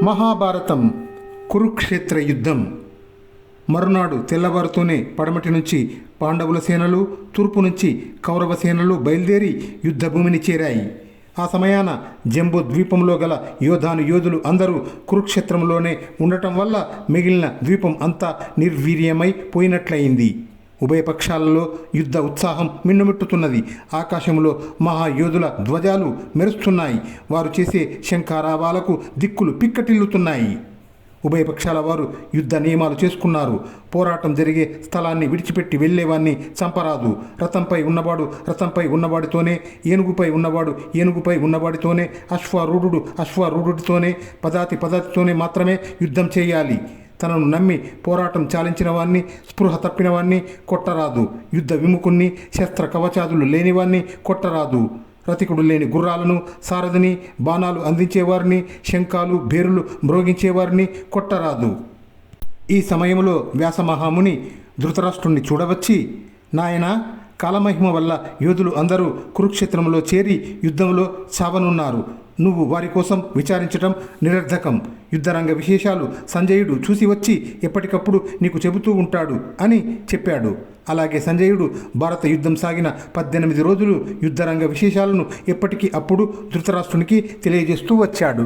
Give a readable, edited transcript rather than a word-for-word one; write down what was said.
మహాభారతం కురుక్షేత్ర యుద్ధం. మరునాడు తెల్లవారుతూనే పడమటి నుంచి పాండవుల సేనలు, తూర్పు నుంచి కౌరవ సేనలు బయలుదేరి యుద్ధభూమిని చేరాయి. ఆ సమయాన జంబూ ద్వీపంలో గల యోధులు అందరూ కురుక్షేత్రంలోనే ఉండటం వల్ల మిగిలిన ద్వీపం అంతా నిర్వీర్యమై పోయినట్లయింది. ఉభయ పక్షాలలో యుద్ధ ఉత్సాహం మిన్నుమిట్టుతున్నది. ఆకాశంలో మహాయోధుల ధ్వజాలు మెరుస్తున్నాయి. వారు చేసే శంఖారావాలకు దిక్కులు పిక్కటిల్లుతున్నాయి. ఉభయ పక్షాల వారు యుద్ధ నియమాలు చేసుకున్నారు. పోరాటం జరిగే స్థలాన్ని విడిచిపెట్టి వెళ్ళేవాన్ని చంపరాదు. రథంపై ఉన్నవాడు రథంపై ఉన్నవాడితోనే, ఏనుగుపై ఉన్నవాడు ఏనుగుపై ఉన్నవాడితోనే, అశ్వారూఢుడితోనే, పదాతితోనే మాత్రమే యుద్ధం చేయాలి. తనను నమ్మి పోరాటం చాలించిన వాణ్ణి, స్పృహ తప్పిన వాణ్ణి కొట్టరాదు. యుద్ధ విముఖుణ్ణి, శస్త్ర కవచాదులు లేనివాణ్ణి కొట్టరాదు. రతికుడు లేని గుర్రాలను, సారథిని, బాణాలు అందించేవారిని, శంఖాలు బేరులు మ్రోగించేవారిని కొట్టరాదు. ఈ సమయంలో వ్యాసమహాముని ధృతరాష్ట్రుణ్ణి చూడవచ్చి, నాయనా, కాలమహిమ వల్ల యోధులు అందరూ కురుక్షేత్రంలో చేరి యుద్ధంలో చావనున్నారు. నువ్వు వారి కోసం విచారించటం నిరర్ధకం. యుద్ధరంగ విశేషాలు సంజయుడు చూసి వచ్చి ఎప్పటికప్పుడు నీకు చెబుతూ ఉంటాడు అని చెప్పాడు. అలాగే సంజయుడు భారత యుద్ధం సాగిన 18 రోజులు యుద్ధరంగ విశేషాలను ఎప్పటికీ అప్పుడు ధృతరాష్ట్రునికి తెలియజేస్తూ వచ్చాడు.